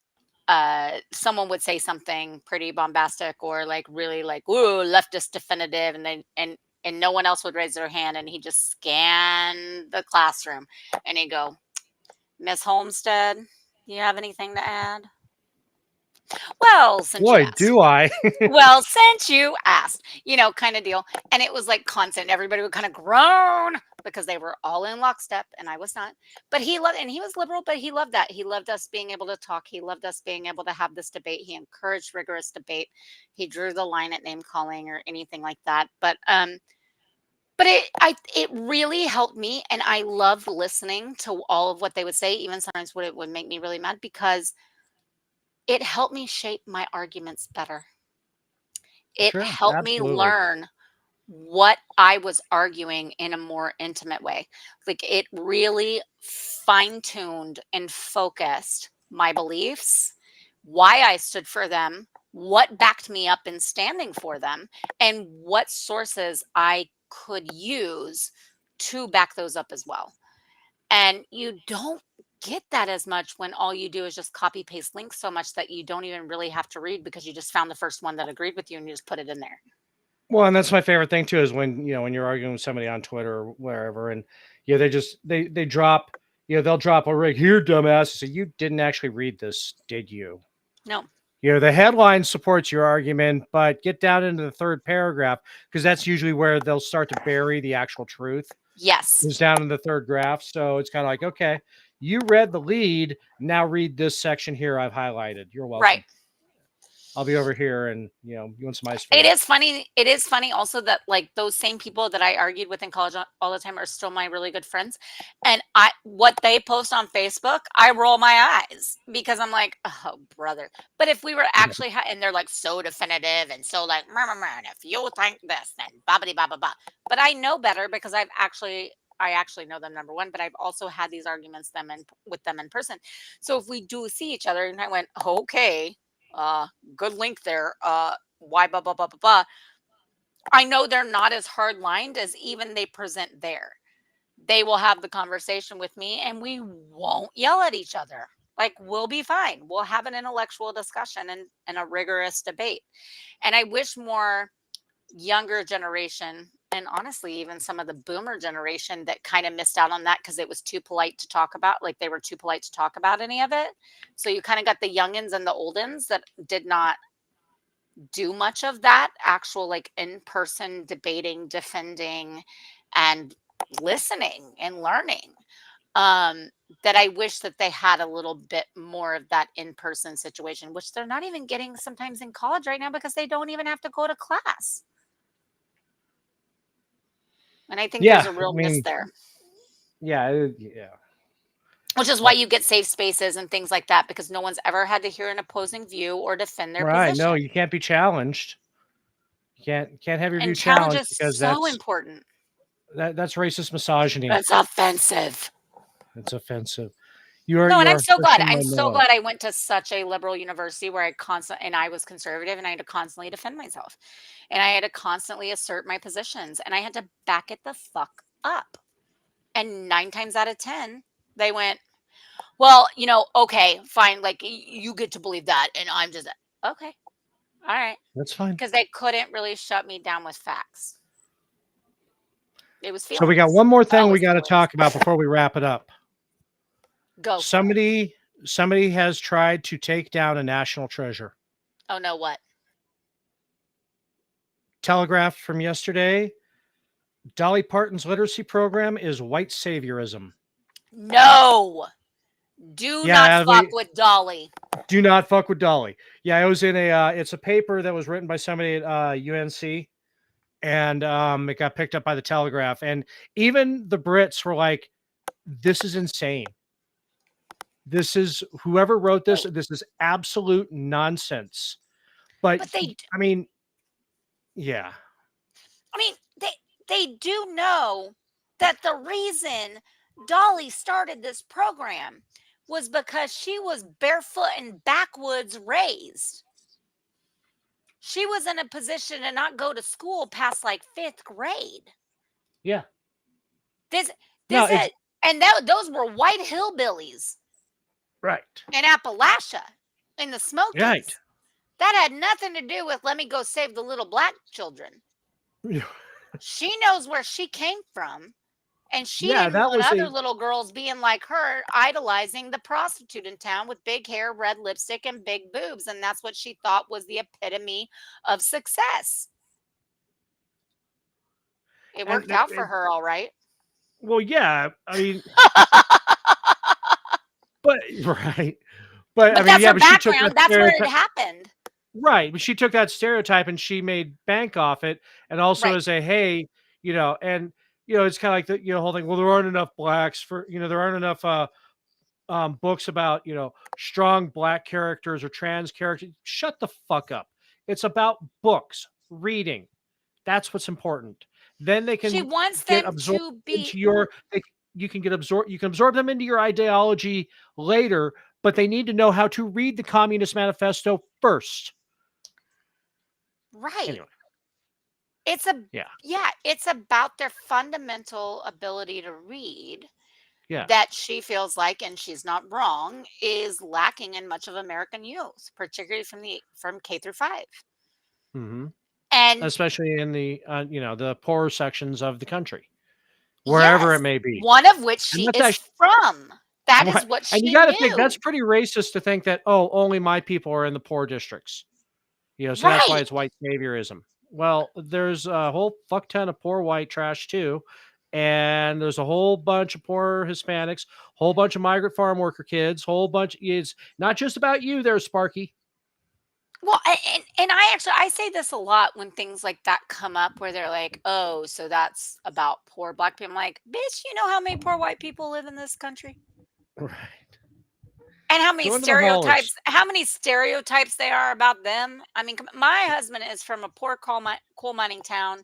someone would say something pretty bombastic or like really like, ooh, leftist definitive, and then and no one else would raise their hand and he just scanned the classroom and he'd go, Miss Holmstead, do you have anything to add? Well, since you Boy, asked. do I. Well, since you asked, kind of deal. And it was like constant. Everybody would kind of groan because they were all in lockstep and I was not. But he loved, and he was liberal, but he loved that. He loved us being able to talk. He loved us being able to have this debate. He encouraged rigorous debate. He drew the line at name calling or anything like that. But it really helped me and I loved listening to all of what they would say, even sometimes what it would make me really mad because it helped me shape my arguments better. It Sure, helped me absolutely. learn what I was arguing in a more intimate way. Like it really fine tuned and focused my beliefs, why I stood for them, what backed me up in standing for them, and what sources I could use to back those up as well. And you don't get that as much when all you do is just copy paste links so much that you don't even really have to read because you just found the first one that agreed with you and you just put it in there. Well, and that's my favorite thing too is when when you're arguing with somebody on Twitter or wherever, and they just they drop they'll drop a rig here, dumbass. So you didn't actually read this, did you? No. The headline supports your argument, but get down into the third paragraph because that's usually where they'll start to bury the actual truth. Yes. Is down in the third graph. So it's kind of like, okay, you read the lead. Now read this section here I've highlighted. You're welcome. Right. I'll be over here and you want some ice. It is funny. It is funny also that like those same people that I argued with in college all the time are still my really good friends. And what they post on Facebook, I roll my eyes because I'm like, oh brother. But if we were actually and they're like so definitive and so like, and if you think this, then blah blah blah blah blah. But I know better because I actually know them, number one, but I've also had these arguments with them in person. So if we do see each other and I went, okay, good link there, why blah blah blah blah blah, I know they're not as hard lined as even they present there they will have the conversation with me and we won't yell at each other. Like, we'll be fine. We'll have an intellectual discussion and a rigorous debate. And I wish more younger generation, and honestly, even some of the boomer generation that kind of missed out on that because it was too polite to talk about, like they were too polite to talk about any of it. So you kind of got the youngins and the oldins that did not do much of that actual like in-person debating, defending, and listening and learning. That I wish that they had a little bit more of that in-person situation, which they're not even getting sometimes in college right now because they don't even have to go to class. And I think there's a real miss there. Yeah. Which is why you get safe spaces and things like that, because no one's ever had to hear an opposing view or defend their Right. position. No, you can't be challenged. You can't have your view And challenge challenged is because so important. that's racist misogyny. That's offensive. It's offensive. You are No, and I'm so glad. Christian I'm so Manoa. glad I went to such a liberal university where I was conservative and I had to constantly defend myself. And I had to constantly assert my positions and I had to back it the fuck up. And 9 times out of 10, they went, well, okay, fine. Like you get to believe that. And I'm just, okay, all right. That's fine. Because they couldn't really shut me down with facts. It was feelings. So we got one more thing we Always got to feelings. talk about before we wrap it up. Go. for it. Somebody has tried to take down a national treasure. Oh, no, what? Telegraph from yesterday. Dolly Parton's literacy program is white saviorism. No. Do not fuck with Dolly. Do not fuck with Dolly. Yeah, it was in it's a paper that was written by somebody at UNC, and it got picked up by the Telegraph. And even the Brits were like, this is insane. This is whoever wrote this. Right. This is absolute nonsense. But I mean, yeah. I mean, they do know that the reason Dolly started this program was because she was barefoot and backwoods raised. She was in a position to not go to school past like 5th grade. Yeah. Those were white hillbillies. Right. In Appalachia, in the Smokies. Right. That had nothing to do with let me go save the little black children. She knows where she came from. And she didn't want other little girls being like her, idolizing the prostitute in town with big hair, red lipstick, and big boobs. And that's what she thought was the epitome of success. It worked out for her, all right. Well, yeah. I mean, right. But I mean, that's yeah, her but background. she took That's where it happened. Right. But she took that stereotype and she made bank off it. And also as a, hey, and it's kind of like the whole thing. Well, there aren't enough blacks for there aren't enough books about strong black characters or trans characters. Shut the fuck up. It's about books, reading. That's what's important. Then they can. She wants them to be into your. You can absorb them into your ideology later, but they need to know how to read the Communist Manifesto first. Right. Anyway. It's about their fundamental ability to read that she feels like, and she's not wrong, is lacking in much of American youth, particularly from K through 5. Mm-hmm. And especially in the the poorer sections of the country, wherever it may be. One of which she is from. That is what she knew. And you got to think that's pretty racist to think that only my people are in the poor districts. So that's why it's white saviorism. Well, there's a whole fuck ton of poor white trash too. And there's a whole bunch of poor Hispanics, whole bunch of migrant farm worker kids, whole bunch. It's not just about you there, Sparky. Well, and I say this a lot when things like that come up where they're like, oh, so that's about poor black people. I'm like, bitch, you know how many poor white people live in this country? Right. And how many stereotypes there are about them. I mean, my husband is from a poor coal mining town,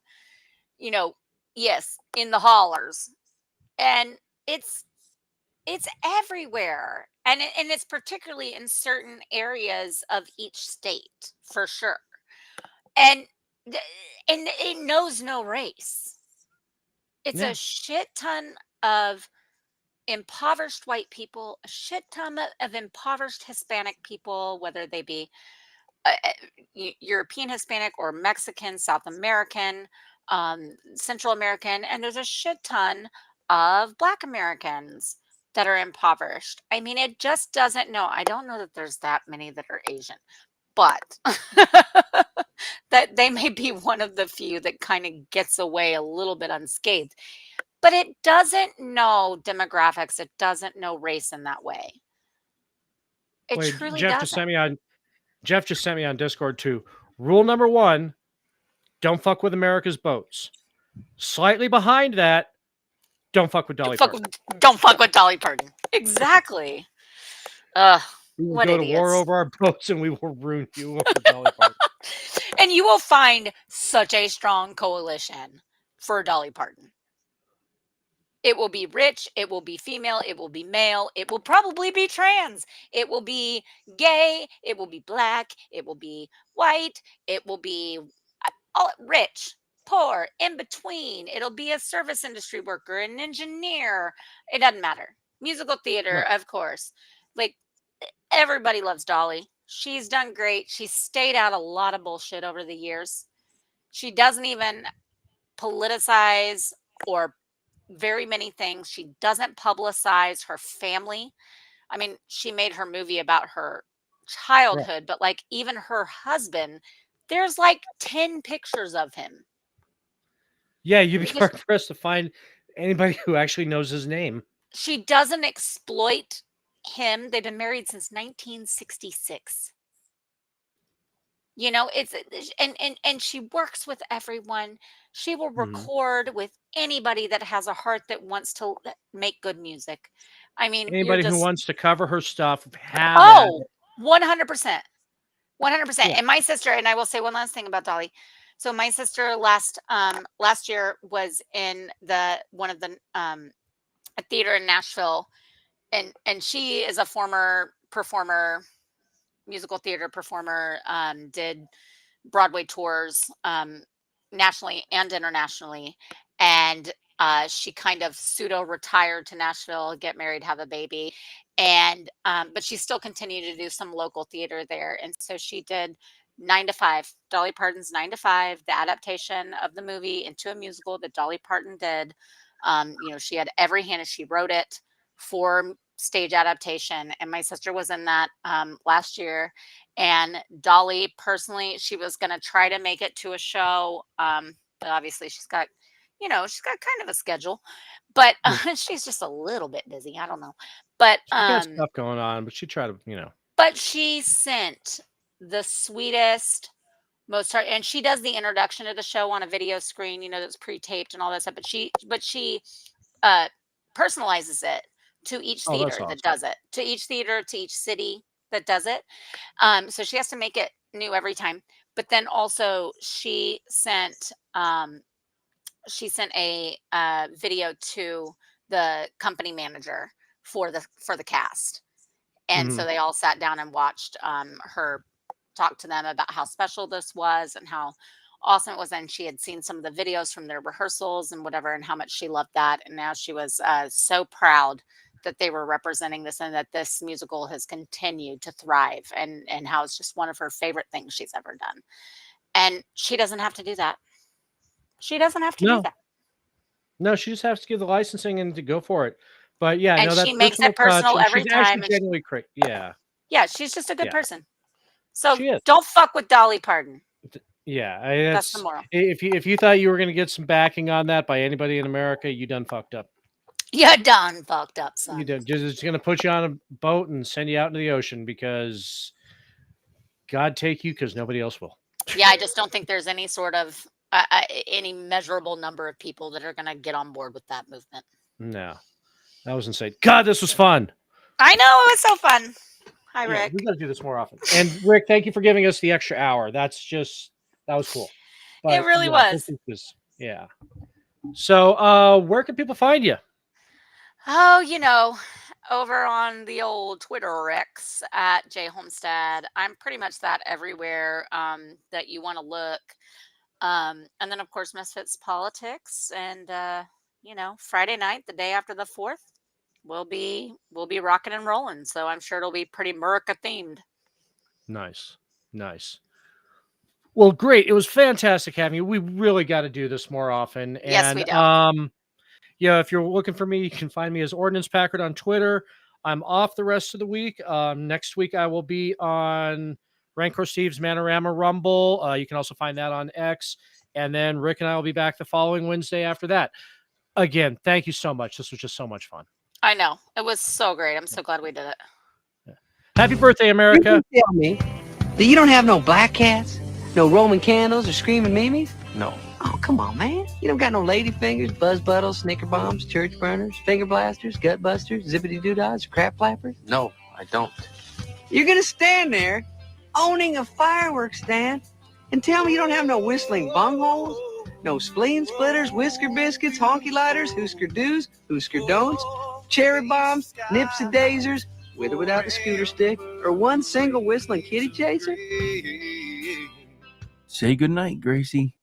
yes, in the hollers. And it's everywhere. And it's particularly in certain areas of each state, for sure. And it knows no race. It's a shit ton of impoverished white people, a shit ton of impoverished Hispanic people, whether they be European Hispanic or Mexican, South American, Central American, and there's a shit ton of Black Americans that are impoverished. I mean, it just doesn't know. I don't know that there's that many that are Asian, but that they may be one of the few that kind of gets away a little bit unscathed. But it doesn't know demographics. It doesn't know race in that way. It Wait, truly Jeff just doesn't. sent me on. Jeff just sent me on Discord too. Rule number 1: don't fuck with America's boats. Slightly behind that, don't fuck with Dolly Parton. Don't fuck with Dolly Parton. Exactly. Ugh, We will what go to war idiots. over our boats, and we will ruin you over Dolly Parton. And you will find such a strong coalition for Dolly Parton. It will be rich, it will be female, it will be male, it will probably be trans, it will be gay, it will be Black, it will be white, it will be all rich, poor, in between. It'll be a service industry worker, an engineer. It doesn't matter. Musical theater, Right. of course. Like, everybody loves Dolly. She's done great. She's stayed out a lot of bullshit over the years. She doesn't even politicize or very many things. She doesn't publicize her family. I mean, she made her movie about her childhood, but like even her husband, there's like 10 pictures of him. Yeah, you'd be Because hard pressed to find anybody who actually knows his name. she doesn't exploit him. They've been married since 1966. You know, it's and she works with everyone. She will record with anybody that has a heart that wants to make good music. I mean, you're Anybody who just wants to cover her stuff, have at it. 100%. 100%. Yeah. And my sister, and I will say one last thing about Dolly. So my sister last year was in one of the a theater in Nashville, and she is a former performer, musical theater performer, did Broadway tours nationally and internationally. And she kind of pseudo retired to Nashville, get married, have a baby. And but she still continued to do some local theater there. And so she did 9 to 5, Dolly Parton's 9 to 5, the adaptation of the movie into a musical that Dolly Parton did. You know, she had every hand and she wrote it for stage adaptation. And my sister was in that last year. And Dolly personally, she was going to try to make it to a show. But obviously she's got, you know, she's got kind of a schedule, but she's just a little bit busy. I don't know. But She got stuff going on, but she tried to, you know. but she sent the sweetest, most heart, and she does the introduction of the show on a video screen, you know, that's pre-taped and all that stuff. But she personalizes it to each Oh, that's theater that awesome. does it, to each theater, to each city that does it. So she has to make it new every time. But then also she sent a video to the company manager for the cast. And so they all sat down and watched her talk to them about how special this was and how awesome it was. And she had seen some of the videos from their rehearsals and whatever, and how much she loved that. And now she was so proud that they were representing this and that this musical has continued to thrive, and how it's just one of her favorite things she's ever done. And she doesn't have to do that. She doesn't have to do that. No, she just has to give the licensing and to go for it. But yeah, And no, that's she makes it personal every she's time. actually genuinely yeah. Yeah, she's just a good Yeah. person. So She is. don't fuck with Dolly Parton. Yeah, That's the moral. If you thought you were going to get some backing on that by anybody in America, you done fucked up. You done fucked up, son. You done just going to put you on a boat and send you out into the ocean because God take you because nobody else will. Yeah, I just don't think there's any sort of any measurable number of people that are going to get on board with that movement. No, that was insane. God, this was fun. I know, it was so fun. Hi, Rick. We got to do this more often. And Rick, thank you for giving us the extra hour. That was cool. But, it really was. Yeah. So, where can people find you? Oh, you know, over on the old Twitter Rex at J Homestead. I'm pretty much that everywhere that you want to look. And then, of course, Misfits Politics. And, Friday night, the day after the 4th, we'll be rocking and rolling. So I'm sure it'll be pretty America themed. Nice. Well, great. It was fantastic having you. We really got to do this more often. Yes, we do. If you're looking for me, you can find me as Ordnance Packard on Twitter. I'm off the rest of the week. Next week, I will be on Rancor Steve's Manorama Rumble. You can also find that on X. And then Rick and I will be back the following Wednesday after that. Again, thank you so much. This was just so much fun. I know. It was so great. I'm so glad we did it. Happy birthday, America. You tell me that you don't have no black cats, no Roman candles, or screaming mimes? No. Oh, come on, man. You don't got no lady fingers, buzz buttles, snicker bombs, church burners, finger blasters, gut busters, zippity doo-dahs, crap flappers? No, I don't. You're going to stand there owning a fireworks stand and tell me you don't have no whistling bungholes, no spleen splitters, whisker biscuits, honky lighters, Husker do's, Husker don'ts, cherry bombs, nipsy daisers, with or without the scooter stick, or one single whistling kitty chaser? Say goodnight, Gracie.